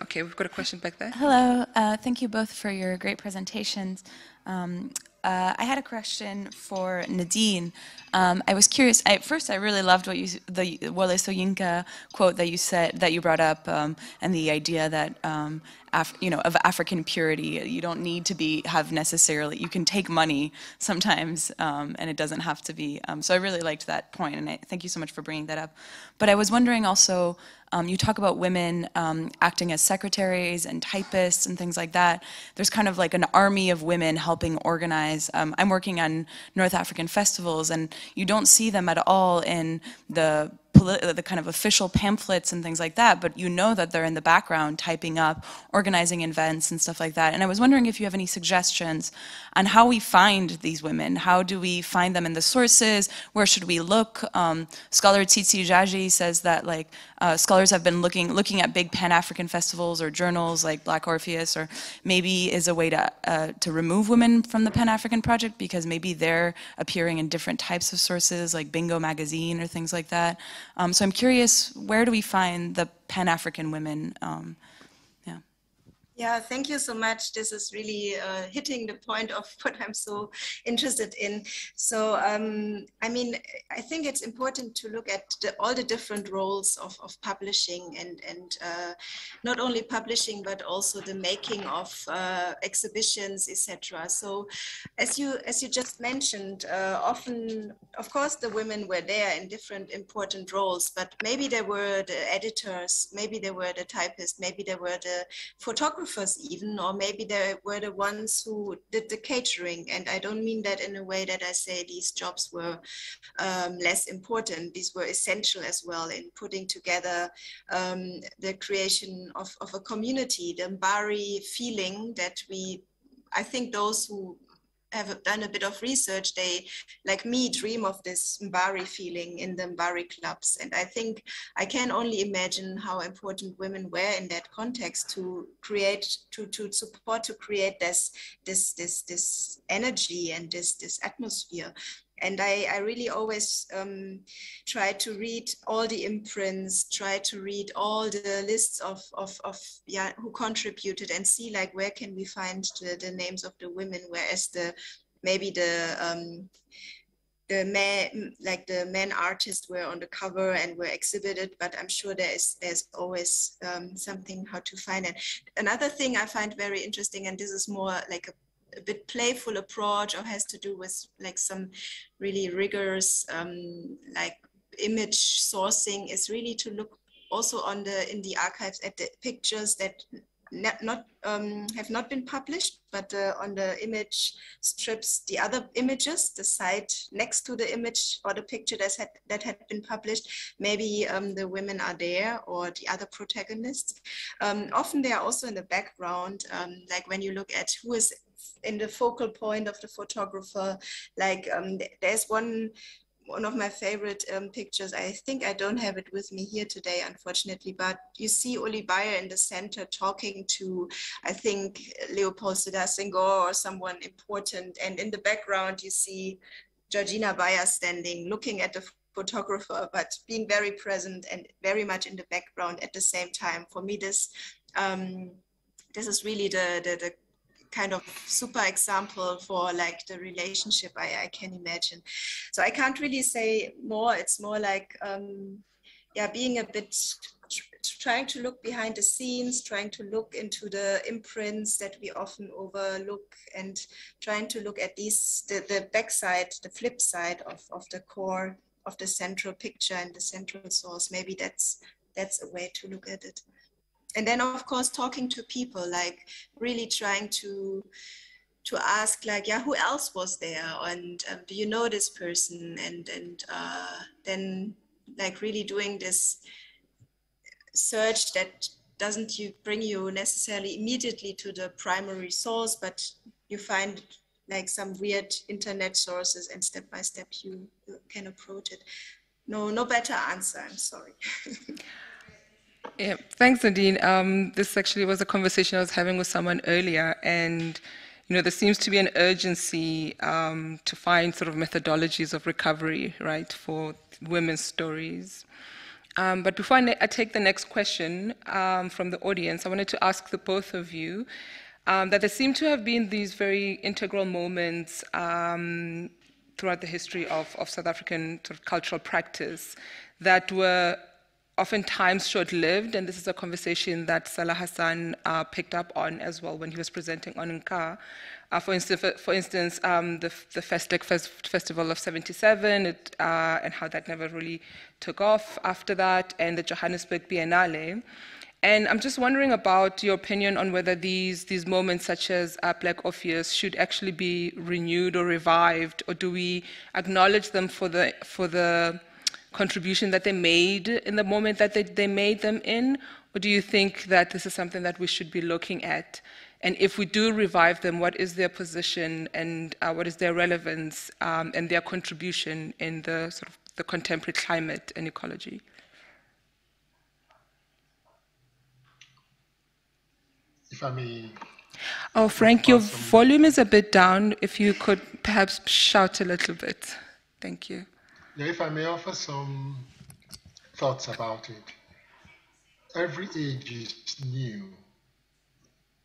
Okay, we've got a question back there. Hello, thank you both for your great presentations. I had a question for Nadine. I was curious. At first, I really loved what the Wole Soyinka quote that you said, that you brought up, and the idea that of African purity. You don't need to have necessarily. You can take money sometimes, and it doesn't have to be. So I really liked that point, and thank you so much for bringing that up. But I was wondering also. You talk about women acting as secretaries and typists and things like that. There's kind of like an army of women helping organize. I'm working on North African festivals, and you don't see them at all in the the kind of official pamphlets and things like that, but you know that they're in the background typing up, organizing events and stuff like that. And I was wondering if you have any suggestions on how we find these women. How do we find them in the sources? Where should we look? Scholar Tsitsi Jaji says that like scholars have been looking at big Pan-African festivals or journals like Black Orpheus, or maybe is a way to remove women from the Pan-African Project because maybe they're appearing in different types of sources like Bingo magazine or things like that. So I'm curious, where do we find the Pan-African women? Yeah, thank you so much. This is really hitting the point of what I'm so interested in. So, I mean, I think it's important to look at all the different roles of publishing and not only publishing, but also the making of exhibitions, etc. So, as you just mentioned, often, of course, the women were there in different important roles, but maybe they were the editors, maybe they were the typists, maybe they were the photographers even, or maybe they were the ones who did the catering. And I don't mean that in a way that I say these jobs were less important. These were essential as well in putting together the creation of a community, the Mbari feeling that I think those who have done a bit of research, they, like me, dream of this Mbari feeling in the Mbari clubs. And I think I can only imagine how important women were in that context to create, to support, to create this energy and this atmosphere. And I really always try to read all the imprints, try to read all the lists of who contributed and see like where can we find the names of the women, whereas maybe the men artists were on the cover and were exhibited, but I'm sure there's always something how to find it. Another thing I find very interesting, and this is more like a bit playful approach, or has to do with like some really rigorous like image sourcing, is really to look also in the archives at the pictures that have not been published, but on the image strips, the other images, the side next to the image or the picture that had been published, maybe the women are there or the other protagonists. Often they are also in the background, like when you look at who is in the focal point of the photographer, like there's one of my favorite pictures. I think I don't have it with me here today, unfortunately, but you see Uli Bayer in the center talking to, I think, Leopold Sedar Senghor or someone important. And in the background, you see Georgina Bayer standing, looking at the photographer, but being very present and very much in the background at the same time. For me, this is really the kind of super example for like the relationship I can imagine. So I can't really say more. It's more like, being a bit, trying to look behind the scenes, trying to look into the imprints that we often overlook, and trying to look at the backside, the flip side of the core of the central picture and the central source. Maybe that's a way to look at it. And then, of course, talking to people, like really trying to ask, like, yeah, who else was there? And do you know this person? And then, like, really doing this search that doesn't bring you necessarily immediately to the primary source, but you find like some weird internet sources, and step by step you can approach it. No better answer, I'm sorry. Yeah, thanks, Nadine. This actually was a conversation I was having with someone earlier, and there seems to be an urgency to find sort of methodologies of recovery, right, for women's stories. But before I take the next question from the audience, I wanted to ask the both of you that there seem to have been these very integral moments throughout the history of South African sort of cultural practice that were oftentimes short-lived, and this is a conversation that Salah Hassan picked up on as well when he was presenting on Nka. For instance, the Festec Festival of 77, and how that never really took off after that, and the Johannesburg Biennale. And I'm just wondering about your opinion on whether these moments such as Black Orpheus should actually be renewed or revived, or do we acknowledge them for the contribution that they made in the moment that they made them in? Or do you think that this is something that we should be looking at? And if we do revive them, what is their position and what is their relevance and their contribution in the sort of the contemporary climate and ecology? If I may. Oh, Frank, your volume is a bit down. If you could perhaps shout a little bit. Thank you. Yeah, if I may offer some thoughts about it. Every age is new.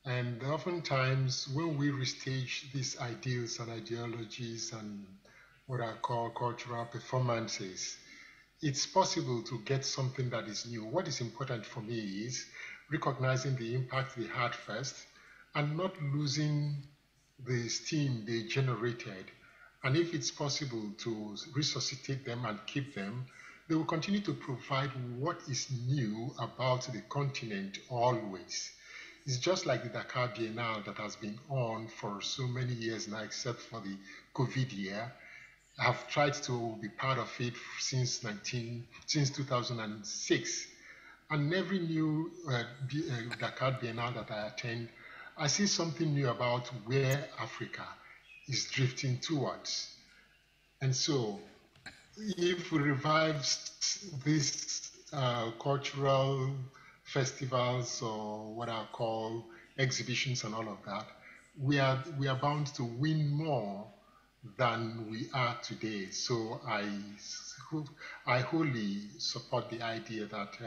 And oftentimes, when we restage these ideals and ideologies and what I call cultural performances, it's possible to get something that is new. What is important for me is recognizing the impact they had first and not losing the steam they generated. And if it's possible to resuscitate them and keep them, they will continue to provide what is new about the continent always. It's just like the Dakar Biennale that has been on for so many years now, except for the COVID year. I have tried to be part of it since 2006. And every new Dakar Biennale that I attend, I see something new about where Africa is drifting towards. And so, if we revive these cultural festivals or what I call exhibitions and all of that, we are bound to win more than we are today. So I wholly support the idea that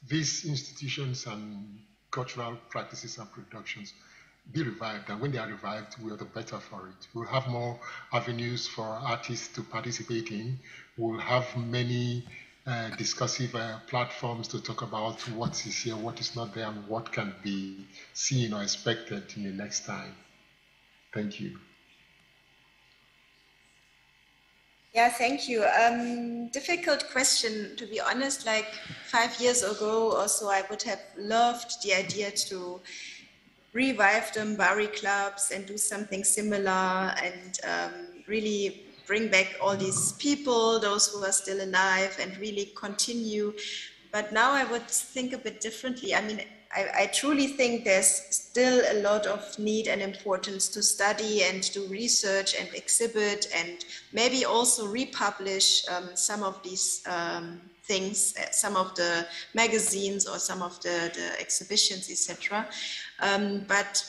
these institutions and cultural practices and productions be revived, and when they are revived, we are the better for it. We'll have more avenues for artists to participate in. We'll have many discursive platforms to talk about what is here, what is not there, and what can be seen or expected in the next time. Thank you. Yeah, thank you. Difficult question, to be honest. Like 5 years ago or so, I would have loved the idea to revive the Mbari clubs and do something similar and really bring back all these people, those who are still alive, and really continue. But now I would think a bit differently. I mean, I truly think there's still a lot of need and importance to study and do research and exhibit and maybe also republish some of these things, some of the magazines or some of the exhibitions, etc. But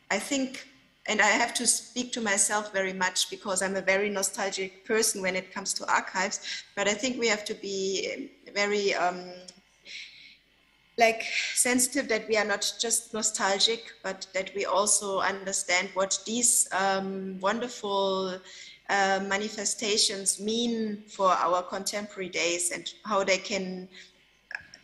I think, and I have to speak to myself very much because I'm a very nostalgic person when it comes to archives, but I think we have to be very like sensitive that we are not just nostalgic, but that we also understand what these wonderful manifestations mean for our contemporary days and how they can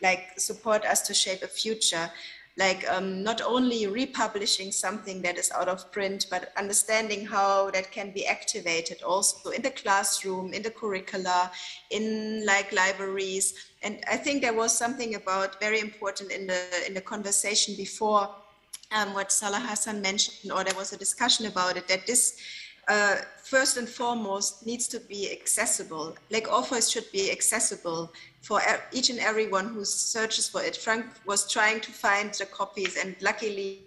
like support us to shape a future. Like not only republishing something that is out of print, but understanding how that can be activated also in the classroom, in the curricula, in like libraries. And I think there was something about very important in the conversation before what Salah Hassan mentioned, or there was a discussion about it, that this first and foremost needs to be accessible. Like Orpheus should be accessible for each and everyone who searches for it. Frank was trying to find the copies, and luckily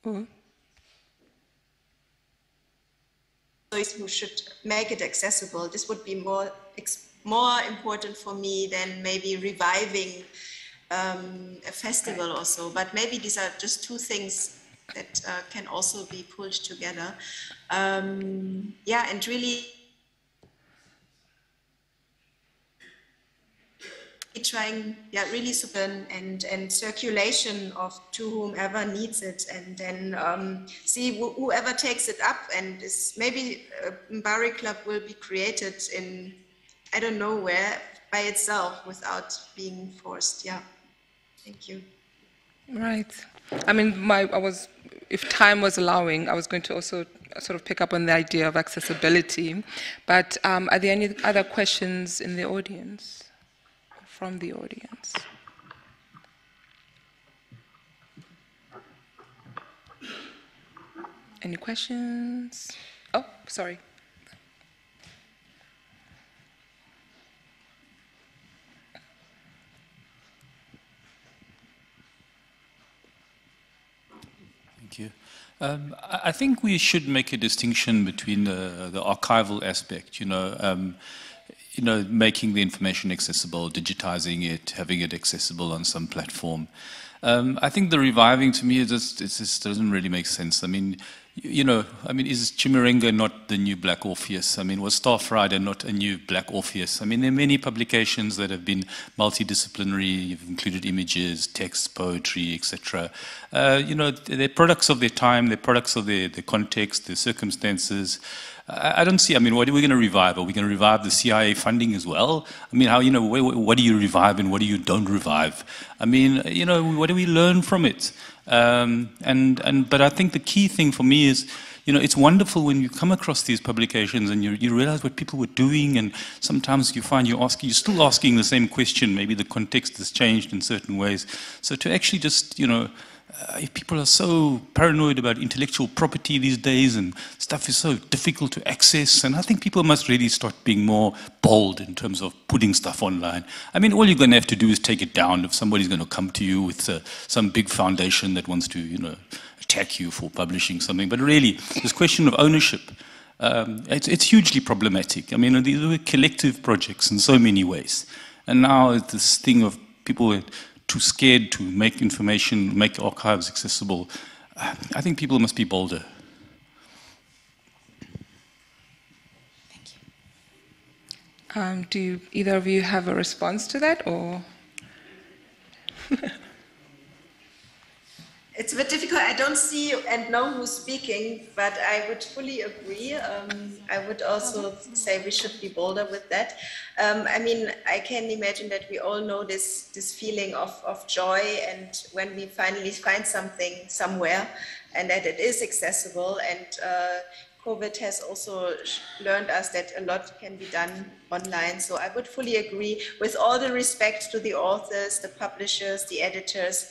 who should make it accessible. This would be more important for me than maybe reviving a festival or so. But maybe these are just two things that can also be pulled together. Yeah, and really trying, yeah, really super and circulation of to whomever needs it, and then see whoever takes it up, and maybe a Mbari club will be created in, I don't know where, by itself without being forced. Yeah, thank you. Right. I mean, if time was allowing, I was going to also sort of pick up on the idea of accessibility. But are there any other questions in the audience? From the audience? Any questions? Oh, sorry. Thank you. I think we should make a distinction between the archival aspect, making the information accessible, digitizing it, having it accessible on some platform. I think the reviving, to me, it just doesn't really make sense. I mean, is Chimurenga not the new Black Orpheus? I mean, was Starfrider not a new Black Orpheus? I mean, there are many publications that have been multidisciplinary. You've included images, text, poetry, etc. They're products of their time, they're products of the context, the circumstances. I don't see, I mean, what are we going to revive? Are we going to revive the CIA funding as well? I mean, what do you revive and what do you don't revive? I mean, what do we learn from it? But I think the key thing for me is, it's wonderful when you come across these publications and you realize what people were doing, and sometimes you find you're still asking the same question. Maybe the context has changed in certain ways. So to actually just, people are so paranoid about intellectual property these days, and stuff is so difficult to access, and I think people must really start being more bold in terms of putting stuff online. I mean, all you're going to have to do is take it down if somebody's going to come to you with some big foundation that wants to, attack you for publishing something. But really, this question of ownership, it's hugely problematic. I mean, these were collective projects in so many ways, and now it's this thing of people too scared to make information, make archives accessible. I think people must be bolder. Thank you. Do either of you have a response to that, or? It's a bit difficult. I don't see and know who's speaking, but I would fully agree. I would also say we should be bolder with that. I mean, I can imagine that we all know this feeling of joy, and when we finally find something somewhere and that it is accessible. And COVID has also learned us that a lot can be done online. So I would fully agree, with all the respect to the authors, the publishers, the editors.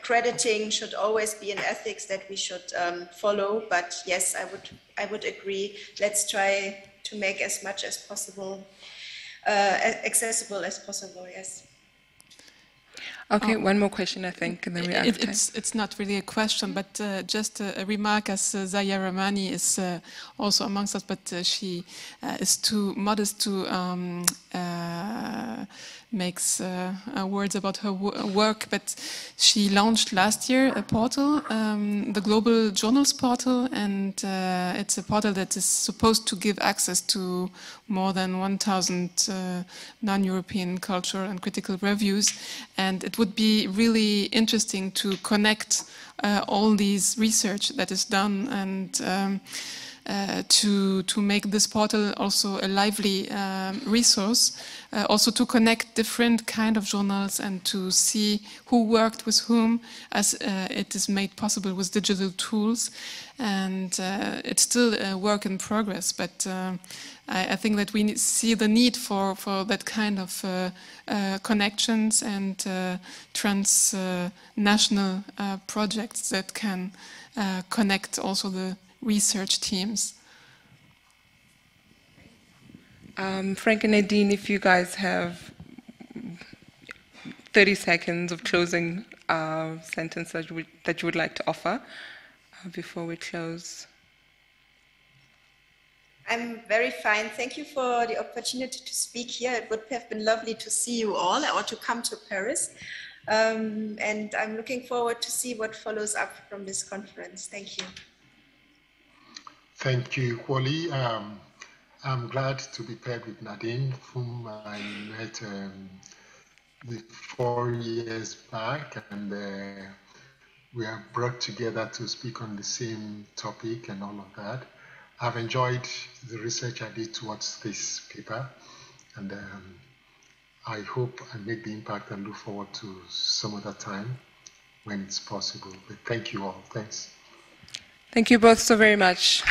Crediting should always be an ethics that we should follow. But yes, I would agree. Let's try to make as much as possible accessible as possible. Yes. Okay, one more question, I think, and then we have time. It's not really a question, but just a remark, as Zaya Rahmani is also amongst us, but she is too modest to makes words about her work, but she launched last year a portal, the Global Journals portal, and it's a portal that is supposed to give access to more than 1,000 non-European cultural and critical reviews, and it would be really interesting to connect all these research that is done, and to make this portal also a lively resource, also to connect different kind of journals and to see who worked with whom, as it is made possible with digital tools. And it's still a work in progress, but I think that we see the need for that kind of connections and transnational projects that can connect also the research teams. Frank and Nadine, if you guys have 30 seconds of closing sentence that you would like to offer before we close. I'm very fine. Thank you for the opportunity to speak here. It would have been lovely to see you all, or to come to Paris. And I'm looking forward to see what follows up from this conference. Thank you. Thank you, Kwali. I'm glad to be paired with Nadine, whom I met 4 years back, and we are brought together to speak on the same topic and all of that. I've enjoyed the research I did towards this paper, and I hope I make the impact and look forward to some other time when it's possible. But thank you all. Thanks. Thank you both so very much.